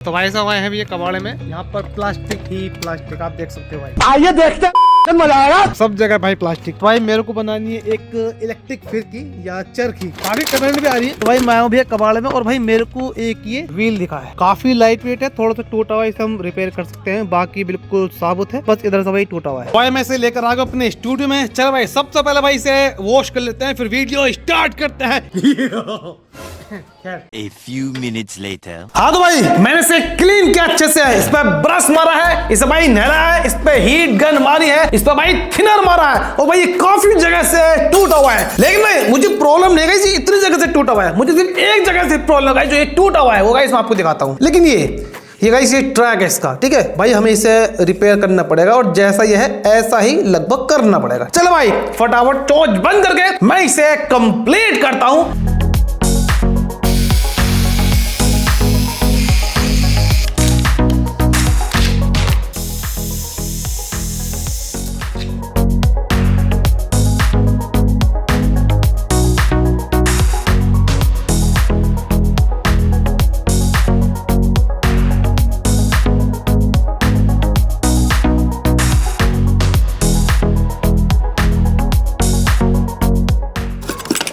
तो भाई साहब आए हैं ये कबाड़े में, यहाँ पर प्लास्टिक ही प्लास्टिक आप देख सकते हो भाई। आइए देखते हैं, मजा आएगा। सब जगह भाई प्लास्टिक। तो भाई मेरे को बनानी है एक इलेक्ट्रिक फिरकी या चरखी, काफी करंट भी आ रही है। तो भाई मैं हूँ भैया कबाड़े में और भाई मेरे को एक ये व्हील दिखा है, काफी लाइट वेट है, थोड़ा सा टूटा हुआ है, इसे हम रिपेयर कर सकते हैं, बाकी बिल्कुल साबुत है, बस इधर से भाई टूटा हुआ है। भाई मैं इसे लेकर आ गया अपने स्टूडियो में। चल भाई सबसे पहले भाई इसे वॉश कर लेते हैं, फिर वीडियो स्टार्ट करते हैं। A few minutes later. हाँ तो भाई मैंने इसे क्लीन किया अच्छे से, इस पे ब्रश मारा है, इसे भाई नहलाया है, इस पे हीट गन मारी है, इस पे भाई थिनर मारा है और भाई ये काफी जगह से टूटा हुआ है। लेकिन भाई मुझे प्रॉब्लम नहीं गई इतनी जगह से टूटा हुआ है, मुझे सिर्फ एक जगह से प्रॉब्लम है जो ये टूटा हुआ है, वो गाइस मैं आपको दिखाता हूँ। लेकिन ये गाइस ये ट्रैक है इसका, ठीक है भाई, हमें इसे रिपेयर करना पड़ेगा और जैसा ये है ऐसा ही लगभग करना पड़ेगा। चलो भाई फटाफट टॉर्च बंद करके मैं इसे कंप्लीट करता हूँ।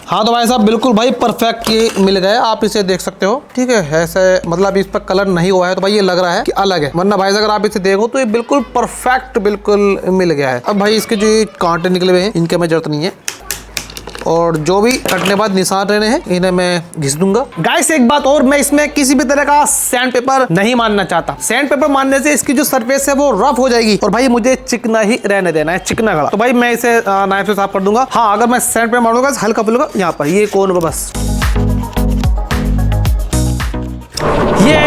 हाँ तो भाई साहब बिल्कुल भाई परफेक्ट ये मिल गया, आप इसे देख सकते हो, ठीक है। ऐसे मतलब इस पर कलर नहीं हुआ है तो भाई ये लग रहा है कि अलग है, वरना भाई अगर आप इसे देखो तो ये बिल्कुल परफेक्ट बिल्कुल मिल गया है। अब भाई इसके जो ये कांटे निकले हुए हैं इनके में जरूरत नहीं है, और जो भी कटने बाद निशान रहने हैं इन्हें मैं घिस दूंगा। गाइस एक बात और, मैं इसमें किसी भी तरह का सैंड पेपर नहीं मारना चाहता। सैंड पेपर मारने से इसकी जो सरफेस है वो रफ हो जाएगी और भाई मुझे चिकना ही रहने देना है, चिकना गला। तो भाई मैं इसे नाइफ से साफ कर दूंगा। हाँ अगर मैं सैंड पेपर मारूंगा हल्का फुल्का यहाँ पर ये कोन पर बस। ये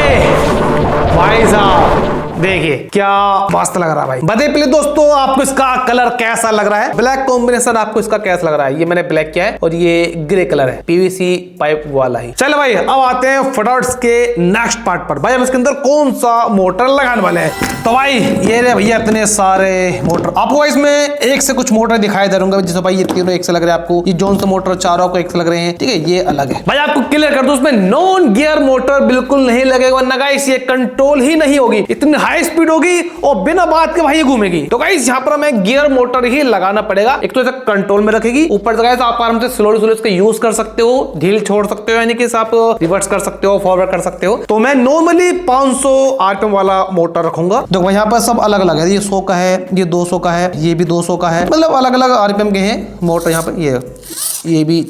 भाई साहब देखिए क्या मस्त लग रहा है भाई। बताइए प्लीज दोस्तों आपको इसका कलर कैसा लग रहा है, ब्लैक कॉम्बिनेशन आपको इसका कैसा लग रहा है। ये मैंने ब्लैक किया है और ये ग्रे कलर है, पीवीसी पाइप वाला ही। चलो भाई अब आते हैं फटाफट के नेक्स्ट पार्ट पर। भाई हम इसके अंदर कौन सा मोटर लगाने वाले हैं। तो भाई ये रहे भैया इतने सारे मोटर, आपको इसमें एक से कुछ मोटर दिखाई दे दूंगा। जैसे भाई ये तीनों एक से लग रहे हैं आपको, ये जोन से मोटर चारों को एक से लग रहे हैं, ठीक है, ये अलग है। भाई आपको क्लियर कर दूं उसमें नॉन गियर मोटर बिल्कुल नहीं लगेगा, वरना गाइस ये कंट्रोल ही नहीं होगी, इतनी हाई स्पीड होगी और बिना बात के भाई ये घूमेगी। तो गाइस यहाँ पर हमें गियर मोटर ही लगाना पड़ेगा, एक तो इसे कंट्रोल में रखेगी, ऊपर से गाइस आप आराम से स्लोली इसका यूज कर सकते हो, ढील छोड़ सकते हो, यानी कि आप रिवर्स कर सकते हो, फॉरवर्ड कर सकते हो। तो मैं नॉर्मली 500 आरपीएम वाला मोटर रखूंगा। देखो यहाँ पर सब अलग अलग है, ये 100 का है, ये 200 का है, ये भी 200 का है, मतलब अलग अलग आरपीएम के हैं मोटर। यहाँ पर ये भी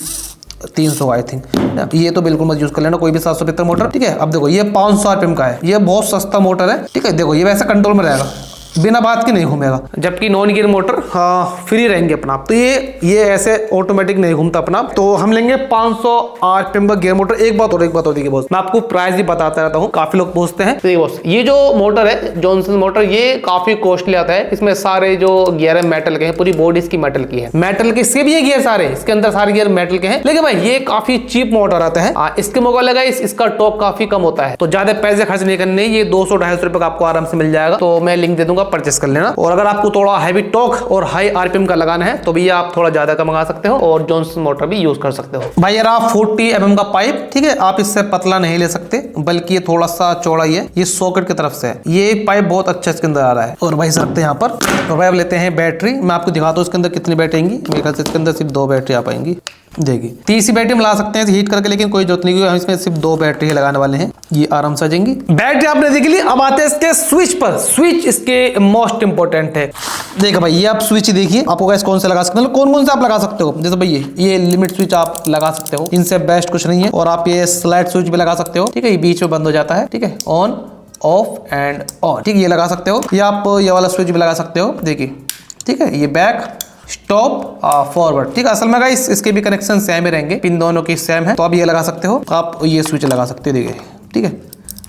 300 आई थिंक, ये तो बिल्कुल मत यूज कर लेना कोई भी 775 मोटर, ठीक है। अब देखो ये 500 आरपीएम का है, ये बहुत सस्ता मोटर है, ठीक है। देखो ये वैसे कंट्रोल में रहेगा, बिना बात के नहीं घूमेगा, जबकि नॉन गियर मोटर हाँ फ्री रहेंगे अपना आप। तो ये ऐसे ऑटोमेटिक नहीं घूमता अपना। तो हम लेंगे 500 आरपीएम का गियर मोटर। एक बात और देखिए बॉस, मैं आपको प्राइस भी बताता रहता हूँ, काफी लोग पूछते हैं। तो बॉस ये जो मोटर है जॉनसन मोटर, ये काफी कॉस्टली आता है। इसमें सारे जो गियर है मेटल के हैं, पूरी बॉडी इसकी मेटल की है, मेटल के इसके भी ये गियर सारे, इसके अंदर सारे गियर मेटल के हैं। लेकिन भाई ये काफी चीप मोटर आता है, इसके मुकाबले इसका टॉर्क काफी कम होता है, तो ज्यादा पैसे खर्च नहीं करने, ये 200-250 रुपए का आपको आराम से मिल जाएगा। तो मैं लिंक दे दूंगा, परचेस कर लेना। और अगर आपको थोड़ा हैवी टॉर्क और हाई आरपीएम का लगाना है तो भी आप थोड़ा ज्यादा का मंगा सकते हो और जॉनसन मोटर भी यूज कर सकते हो। भाई यार आप 40 mm का पाइप, ठीक है, आप इससे पतला नहीं ले सकते, बल्कि ये थोड़ा सा चौड़ा ही है, ये सॉकेट की तरफ से है, ये पाइप बहुत अच्छा इसके अंदर आ रहा है। और भाई रखते हैं यहाँ पर। और भाई अब लेते हैं बैटरी, मैं आपको दिखाता हूँ इसके अंदर कितनी बैटरी आएंगी। मेरे ख्याल से इसके अंदर सिर्फ 2 बैटरी आ पाएंगी, देखिए। तीसरी बैटरी हम ला सकते हैं हीट करके, लेकिन कोई जरूरत नहीं, क्योंकि हम इसमें सिर्फ 2 बैटरी ही लगाने वाले हैं, ये आराम से आ जाएंगी। बैटरी आपने देख ली। अब आते हैं इसके स्विच पर। स्विच इसके मोस्ट इंपोर्टेंट है। देखो भाई ये आप स्विच देखिए, आपको गाइस कौन से लगा सकते हैं, कौन से आप लगा सकते हो। जैसे भाई ये लिमिट स्विच आप लगा सकते हो, इनसे बेस्ट कुछ नहीं है। और आप ये स्लाइड स्विच भी लगा सकते हो, ठीक है, ये बीच में बंद हो जाता है, ठीक है, ऑन ऑफ एंड ऑन, ठीक है, ये लगा सकते हो। या आप ये वाला स्विच भी लगा सकते हो, देखिए, ठीक है, ये बैक स्टॉप फॉरवर्ड, ठीक है। असल में गाइस इसके भी कनेक्शन सेम ही रहेंगे, पिन दोनों की सेम है, तो आप ये लगा सकते हो, आप ये स्विच लगा सकते हो, देखिए, ठीक है।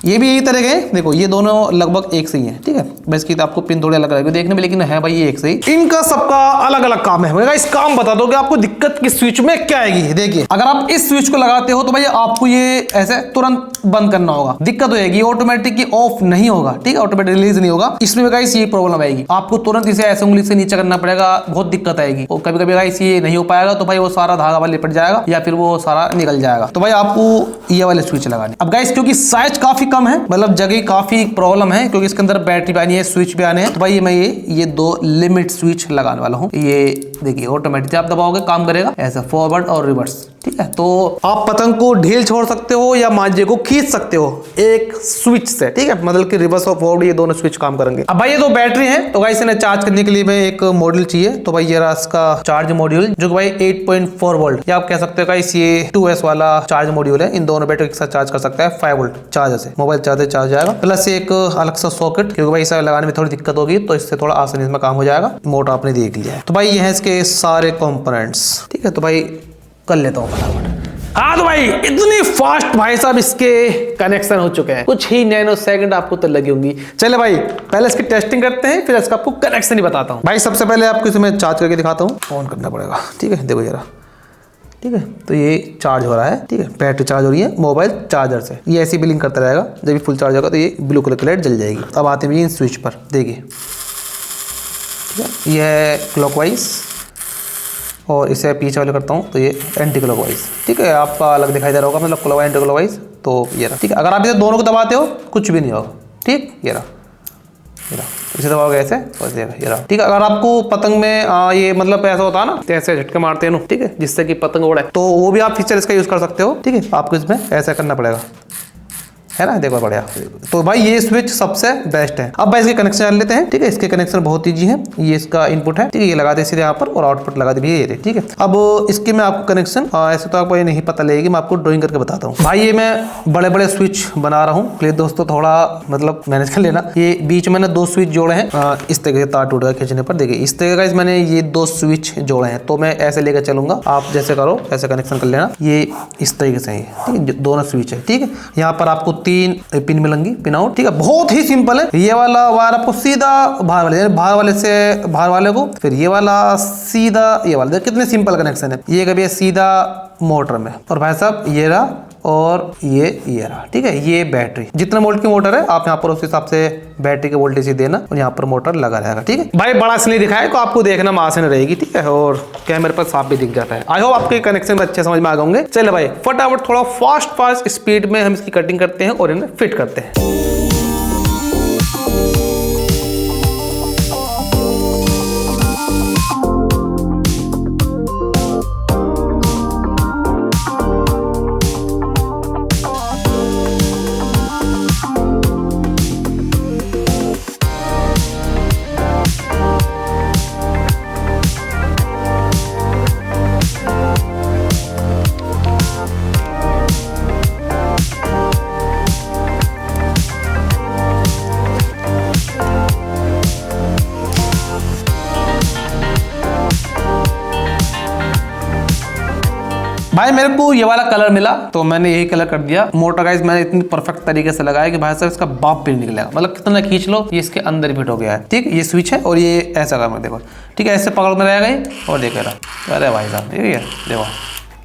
ये भी यही तरह के हैं, देखो ये दोनों लगभग एक से ही है, ठीक है। बस की आपको पिन थोड़े अलग लगेगा देखने में, लेकिन है भाई ये एक से ही। इनका सबका अलग अलग काम है। मैं इस काम बता दो कि आपको दिक्कत किस स्विच में क्या आएगी। देखिए अगर आप इस स्विच को लगाते हो तो भाई आपको ये ऐसे तुरंत बंद करना होगा, दिक्कत हो जाएगी, ऑटोमेटिक ही ऑफ नहीं होगा, ठीक है, ऑटोमेटिक रिलीज नहीं होगा। इसमें गाइस ये प्रॉब्लम आएगी, आपको तुरंत इसे ऐसे उंगली से नीचे करना पड़ेगा, बहुत दिक्कत आएगी। और कभी कभी गाइस ये नहीं हो पाएगा तो भाई वो सारा धागा वाला लिपट जाएगा या फिर वो सारा निकल जाएगा। तो भाई आपको ये वाले स्विच लगाने। अब गाइस क्योंकि साइज काफी कम है, मतलब जगह काफी प्रॉब्लम है, क्योंकि इसके अंदर बैटरी भी आनी है, स्विच भी आने हैं। तो भाई मैं ये 2 लिमिट स्विच लगाने वाला हूँ। ये देखिए ऑटोमेटिक आप दबाओगे काम करेगा ऐसा, फॉरवर्ड और रिवर्स। ठीक है, तो आप पतंग को ढील छोड़ सकते हो या मांझे को खींच सकते हो एक स्विच से। ठीक है, मतलब कि रिवर्स और फॉरवर्ड ये दोनों स्विच काम करेंगे। अब भाई ये 2 बैटरी है, तो भाई इन्हें चार्ज करने के लिए मैं एक मॉड्यूल चाहिए। तो भाई ये रहा इसका चार्ज मॉड्यूल, जो कि भाई 8.4 वोल्ट या आप कह सकते हो गाइस ये 2S वाला चार्ज मॉड्यूल है। इन दोनों बैटरी के साथ चार्ज कर सकता है 5 वोल्ट चार्जर से, मोबाइल चार्जर चार्ज जाएगा। प्लस एक अलग सा सॉकेट, क्योंकि भाई इसे लगाने में थोड़ी दिक्कत होगी, तो इससे थोड़ा आसानी में काम हो जाएगा। मोटर आपने देख लिया है। तो भाई ये है इसके सारे कंपोनेंट्स। ठीक है, तो भाई कर लेता हूँ फटाफट। हाँ तो भाई इतनी फास्ट भाई साहब इसके कनेक्शन हो चुके हैं, कुछ ही नैनो सेकंड आपको तो लगी होंगी। चले भाई पहले इसकी टेस्टिंग करते हैं, फिर इसका आपको कनेक्शन ही बताता हूँ। भाई सबसे पहले आपको इसे मैं चार्ज करके दिखाता हूँ, ऑन करना पड़ेगा। ठीक है, देखो जरा। ठीक है, तो ये चार्ज हो रहा है। ठीक है, बैटरी चार्ज हो रही है मोबाइल चार्जर से। ये ऐसी बिलिंग करता रहेगा, जब भी फुल चार्ज होगा तो ये ब्लू कलर की लाइट जल जाएगी। अब आते हैं इन स्विच पर, देखिए ठीक है, ये है क्लॉकवाइज और इसे पीछे वाले करता हूँ तो ये एंटी क्लॉकवाइज। ठीक है, आपका अलग दिखाई दे रहा होगा, मतलब क्लॉकवाइज एंटी क्लॉकवाइज। तो ये रहा। ठीक है, अगर आप इसे दोनों को दबाते हो कुछ भी नहीं होगा। ठीक, ये रहा, इसे दबाओगे ऐसे और ये रहा। ठीक है, अगर आपको पतंग में ये मतलब ऐसा होता है ना, ऐसे झटके मारते हैं, ठीक है, जिससे कि पतंग उड़े, तो वो भी आप फीचर इसका यूज कर सकते हो। ठीक है, आपको इसमें ऐसा करना पड़ेगा, है ना, देखो बढ़िया। तो भाई ये स्विच सबसे बेस्ट है। अब भाई इसके कनेक्शन डाल लेते हैं। ठीक है, इसके कनेक्शन बहुत ईजी है। ये इसका इनपुट है। ठीक है, ये लगा दे सीधे यहाँ पर और आउटपुट लगा दे ये। ठीक है, अब इसके मैं आपको कनेक्शन ऐसे तो आपको ये नहीं पता लगेगी, मैं आपको ड्राइंग करके बताता हूँ। भाई ये मैं बड़े बड़े स्विच बना रहा हूँ, प्लीज दोस्तों थोड़ा मतलब मैनेज कर लेना। ये बीच में 2 स्विच जोड़े हैं, इस तरह से तार टूट गया खींचने पर। देखिए इस तरह का मैंने ये 2 स्विच जोड़े हैं, तो मैं ऐसे लेकर चलूंगा। आप जैसे करो ऐसे कनेक्शन कर लेना। ये इस तरीके से है। ठीक है, दोनों स्विच है। ठीक है, यहाँ पर आपको 3 पिन मिलेंगी, पिन आउट। ठीक है, बहुत ही सिंपल है। ये वाला वायर आपको सीधा बाहर वाले, बाहर वाले से बाहर वाले को, फिर ये वाला सीधा ये वाला। देखिए कितने सिंपल कनेक्शन है। ये कभी सीधा मोटर में, और भाई साहब ये रहा और ये रहा। ठीक है, ये बैटरी जितना वोल्ट की मोटर है आप यहाँ पर उस हिसाब से बैटरी के वोल्टेज ही देना और यहाँ पर मोटर लगा रहेगा। ठीक है भाई, बड़ा इसलिए दिखाया तो आपको देखना में आसान रहेगी। ठीक है, और कैमरे पर साफ भी दिख जाता है। आई होप आपके कनेक्शन अच्छे समझ में आ गए। चलो भाई फटाफट थोड़ा फास्ट स्पीड में हम इसकी कटिंग करते हैं और इन्हें फिट करते हैं। भाई मेरे को ये वाला कलर मिला तो मैंने यही कलर कर दिया। मोटर गाइस मैंने इतनी परफेक्ट तरीके से लगाया कि भाई साहब इसका बाप भी नहीं निकलेगा, मतलब कितना खींच लो ये इसके अंदर फिट हो गया है। ठीक, ये स्विच है और ये ऐसा करना देखो। ठीक है, ऐसे पकड़ में रहेगा ये और देखो रहा। अरे भाई साहब ये देखो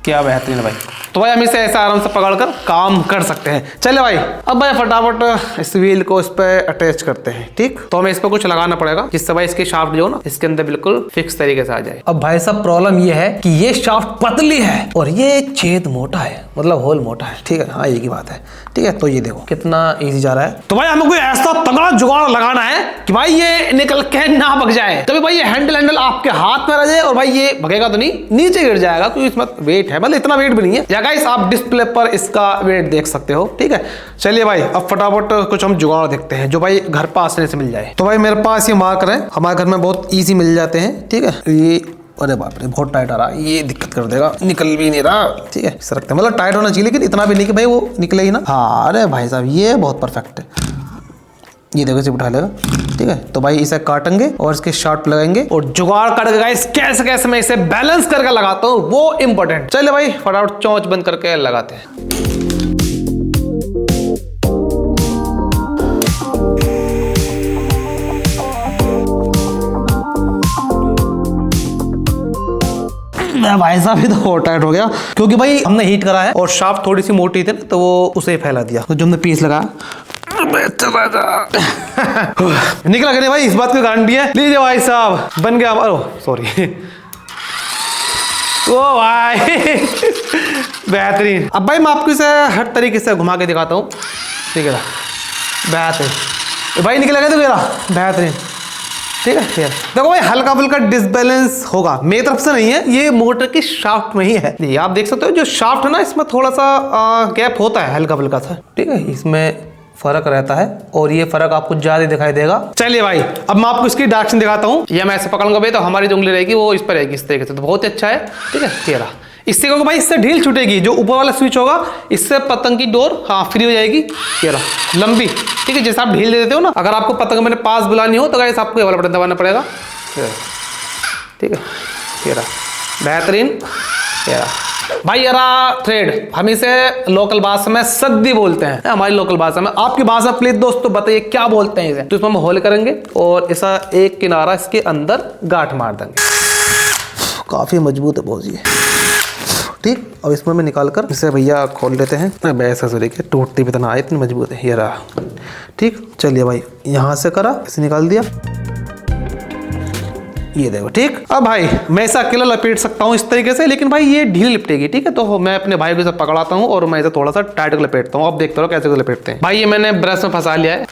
क्या बेहतरीन है भाई। तो भाई हम इसे ऐसा आराम से पकड़कर काम कर सकते हैं। चले भाई अब भाई फटाफट इस व्हील को इस पे अटैच करते हैं। ठीक, तो हमें इस पे कुछ लगाना पड़ेगा जिससे भाई इसकी शाफ्ट जो ना इसके अंदर बिल्कुल फिक्स तरीके से आ जाए। अब भाई साहब प्रॉब्लम ये है कि ये शाफ्ट पतली है और ये छेद मोटा है, मतलब होल मोटा है। ठीक है, हाँ एक ही बात है। ठीक है, तो ये देखो कितना ईजी जा रहा है। तो भाई हमें कोई ऐसा तगड़ा जुगाड़ लगाना है कि भाई ये निकल के ना भग जाए, तभी भाई ये हैंडल आपके हाथ में रह जाए और भाई ये भगेगा तो नहीं, नीचे गिर जाएगा क्योंकि इसमें वेट है, मतलब इतना वेट भी नहीं है। या गाइस आप डिस्प्ले पर इसका वेट देख सकते हो। ठीक है, चलिए भाई अब फटाफट कुछ हम जुगाड़ देखते हैं जो भाई घर पर आसानी से मिल जाए। तो भाई मेरे पास ये मार्कर है, हमारे घर में बहुत ईजी मिल जाते हैं। ठीक है, ये अरे बाप रे बहुत टाइट आ रहा है, ये दिक्कत कर देगा, निकल भी नहीं रहा। ठीक है, इस रखते हैं, मतलब टाइट होना चाहिए लेकिन इतना भी नहीं कि भाई वो निकले ही ना। हाँ अरे भाई साहब ये बहुत परफेक्ट है, ये देखो इसे उठा लेगा। ठीक है, तो भाई इसे काटेंगे और इसके शार्ट लगाएंगे और जुगाड़ करके गाइस कैसे कैसे मैं इसे बैलेंस करके लगाता हूँ वो इंपॉर्टेंट। चलिए भाई फटाफट चोंच बंद करके लगाते हैं। भाई साहब ये तो बहुत टाइट हो गया क्योंकि भाई हमने हीट करा है और शाफ्ट थोड़ी सी मोटी थी तो वो उसे फैला दिया, तो जो हमने पीस लगा निकला करे भाई, इस बात की गारंटी है। लीजिए भाई साहब बन गया। सॉरी ओ भाई बेहतरीन। अब भाई मैं आपको इसे हर तरीके से घुमा के दिखाता हूँ। ठीक है बेहतरीन भाई, निकलेगा तो मेरा बेहतरीन। ठीक है यार, देखो भाई हल्का फुल्का डिसबैलेंस होगा, मेरी तरफ से नहीं है, ये मोटर की शाफ्ट में ही है। ये आप देख सकते हो जो शाफ्ट है ना, इसमें थोड़ा सा गैप होता है हल्का फुल्का सा। ठीक है, इसमें फर्क रहता है और ये फर्क आपको ज्यादा दिखाई देगा। चलिए भाई, अब मैं आपको इसकी डायरेक्शन दिखाता हूँ। ये मैं ऐसे पकड़ूंगा भाई तो हमारी जो उंगली रहेगी वो इस पर रहेगी, इस तरीके से, तो बहुत ही अच्छा है। ठीक है, ये रहा। इससे क्या होगा भाई, इससे ढील छूटेगी, जो ऊपर वाला स्विच होगा इससे पतंग की डोर फ्री हो जाएगी। ये रहा लंबी। ठीक है, जैसे आप ढील दे देते हो ना, अगर आपको पतंग मैंने पास बुलानी हो तो गाइस आपको ये वाला बटन दबाना पड़ेगा। ठीक है, ये रहा बेहतरीन। ये रहा भाई, ये रहा थ्रेड। हम इसे लोकल भाषा में सद्दी बोलते हैं, हमारी लोकल भाषा में। आपकी भाषा प्लीज दोस्तों बताइए क्या बोलते हैं इसे। तो इसमें हम होल करेंगे और ऐसा एक किनारा इसके अंदर गांठ मार देंगे। काफी मजबूत है बहुत ये। ठीक, अब इसमें मैं निकाल कर इसे भैया खोल लेते हैं। ऐसा से देखिए टूटती भी इतना इतनी मजबूत है। ये रहा। ठीक, चलिए भाई यहाँ से करा, इसे निकाल दिया, ये देखो। ठीक, अब भाई मैं इसे अकेला लपेट सकता हूँ इस तरीके से, लेकिन भाई ये ढील लिपटेगी। ठीक है, तो मैं अपने भाई को इसे पकड़ाता हूँ और मैं इसे थोड़ा सा टाइट कर लपेटता हूँ। अब देखते रहो कैसे लपेटते हैं। भाई ये मैंने ब्रश में फंसा लिया है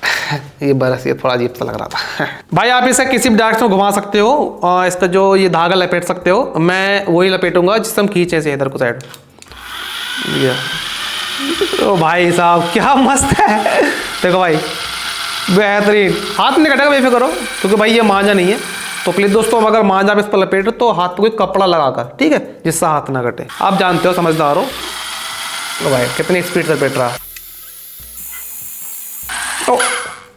ये ब्रश ये थोड़ा अजीब सा लग रहा था भाई आप इसे किसी भी डायरेक्शन में घुमा सकते हो और इसका जो ये धागा लपेट सकते हो। मैं वही लपेटूंगा जिससे हम खींचे से इधर को साइड। ओ भाई साहब क्या मस्त है, देखो भाई बेहतरीन। हाथ नहीं कटेगा बेफिक्र करो, क्योंकि भाई ये मांझा नहीं है। तो प्लीज दोस्तों अब अगर मांझा आप इस पर लपेटो तो हाथ पे कोई कपड़ा लगाकर, ठीक है, जिससे हाथ ना कटे। आप जानते हो, समझदार हो। तो भाई कितनी स्पीड से लपेट रहा, तो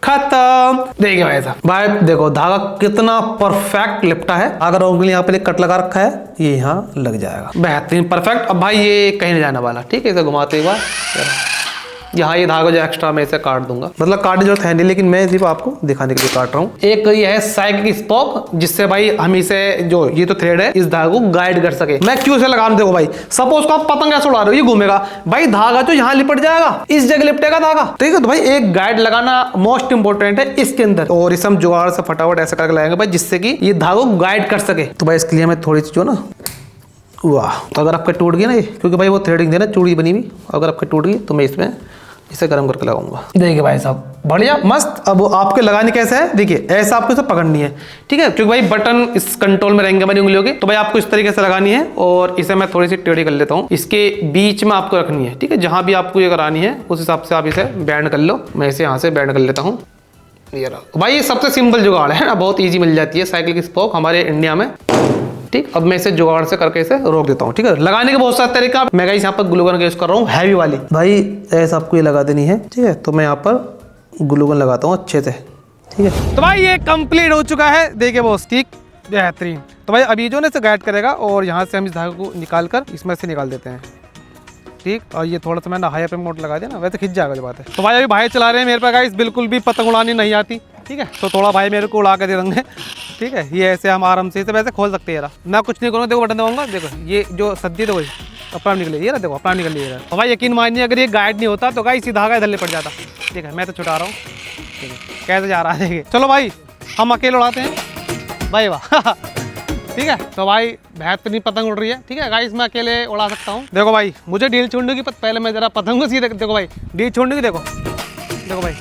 खत्म। देखिए भाई साहब, भाई देखो धागा कितना परफेक्ट लिपटा है। अगर उंगली यहाँ पे कट लगा रखा है, ये यहाँ लग जाएगा, बेहतरीन परफेक्ट। अब भाई ये कहीं नहीं जाने वाला। ठीक है, इसे घुमाते एक बार, यहाँ ये धागा जो एक्स्ट्रा मैं इसे काट दूंगा, मतलब काटने की जरूरत है नहीं, लेकिन मैं सिर्फ आपको दिखाने के लिए काट रहा हूँ। एक ये है साइकिल स्पोक, जिससे भाई हम इसे जो ये तो थ्रेड है, इस धागे को गाइड कर सके। मैं क्यों इसे लगा, देखो भाई सपोज को आप पतंग ऐसे उड़ा रहे हो, ये घूमेगा भाई, धागा तो यहाँ लिपट जाएगा, इस जगह लिपटेगा धागा। ठीक है, तो भाई एक गाइड लगाना मोस्ट इंपोर्टेंट है इसके अंदर, और इसे हम जुगाड़ से फटाफट ऐसा करके लगाएंगे भाई, जिससे कि ये धागा को गाइड कर सके। तो भाई इसके लिए मैं थोड़ी सी जो ना, वाह, तो अगर आपका टूट गया ना ये, क्योंकि भाई वो थ्रेडिंग थी ना चूड़ी बनी हुई, अगर आपका टूट गई तो मैं इसमें इसे गर्म करके लगाऊंगा। देखिए भाई साहब बढ़िया मस्त। अब आपके लगाने कैसे है, देखिए ऐसा आपको इसे पकड़नी है। ठीक है, क्योंकि भाई बटन इस कंट्रोल में रहेंगे हमारी उंगलियों के, तो भाई आपको इस तरीके से लगानी है। और इसे मैं थोड़ी सी टेढ़ी कर लेता हूँ, इसके बीच में आपको रखनी है। ठीक है, जहां भी आपको ये करानी है उस हिसाब से आप इसे बैंड कर लो। मैं इसे यहाँ से बैंड कर लेता हूँ। ये रहा भाई, ये सबसे सिंपल जुगाड़ है ना, बहुत ईजी मिल जाती है साइकिल की स्पोक हमारे इंडिया में। ठीक, अब मैं इसे जुगाड़ से करके इसे रोक देता हूँ। ठीक है, लगाने के बहुत सारे तरीका। मैं गाइस यहाँ पर ग्लू गन का यूज कर रहा हूँ, हैवी वाली। भाई ऐसा आपको ये लगा देनी है। ठीक है, तो मैं यहाँ पर ग्लू गन लगाता हूँ अच्छे से। ठीक है, तो भाई ये कंप्लीट हो चुका है। देखिए बॉस, ठीक बेहतरीन। तो भाई अभी जो ना इसे गाइड करेगा, और यहाँ से हम इस धागे को निकाल कर इसमें से निकाल देते हैं। ठीक, और ये थोड़ा सा मैंने हाई पे मोड लगा दिया ना, वैसे खिंच जाएगा जो बात है। तो भाई अभी भाई चला रहे हैं, मेरे पे गाइस बिल्कुल भी पतंग उड़ानी नहीं आती। ठीक है, तो थोड़ा भाई मेरे को उड़ा के दे देंगे। ठीक है, ये ऐसे हम आराम से वैसे खोल सकते हैं। मैं कुछ नहीं करूँगा, देखो बटन दबाऊंगा, देखो ये जो सद्दी है, देखो अपना निकले, ये ना देखो अपना निकल लिया। तो भाई यकीन मानिए अगर ये गाइड नहीं होता तो गाइस सीधा धागा इधर पड़ जाता। ठीक है, मैं तो छुटा रहा हूँ। ठीक है, कैसे जा रहा है देखिए। चलो भाई हम अकेले उड़ाते हैं भाई, वाह। ठीक है, तो भाई बेहतरीन पतंग उड़ रही है। ठीक है गाइस, मैं अकेले उड़ा सकता हूँ। देखो भाई मुझे ढील छोड़ने की, पहले मैं जरा पतंग को सीधे, देखो भाई ढील छोड़ने की, देखो देखो भाई,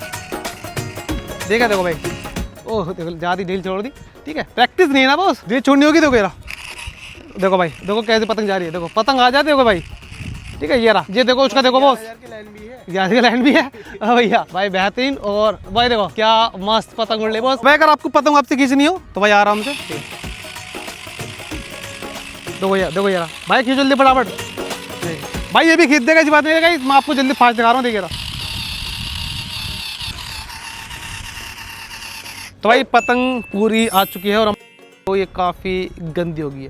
देखा देखो भाई, ओह देखो ज़्यादा ढील छोड़ दी। ठीक है, प्रैक्टिस नहीं है ना बॉस, ढील छोड़नी होगी। देखो यार, देखो भाई देखो कैसे पतंग जा रही है, देखो पतंग आ जाती है भाई। ठीक है, ये रहा, ये देखो उसका, देखो बॉस यार की लाइन भी है भैया। भाई बेहतरीन, और भाई देखो क्या मस्त पतंग उड़ रही बॉस। भाई अगर आपको पतंग आपसे खींचनी हो तो भाई आराम से देखो यार, देखो यार भाई खींच जल्दी फटाफट। भाई ये भी खींच देगा, इस बात नहीं है, मैं आपको जल्दी फास्ट दिखा रहा हूँ। देखिए तो भाई पतंग पूरी आ चुकी है, और हम तो ये काफ़ी गंदी होगी है।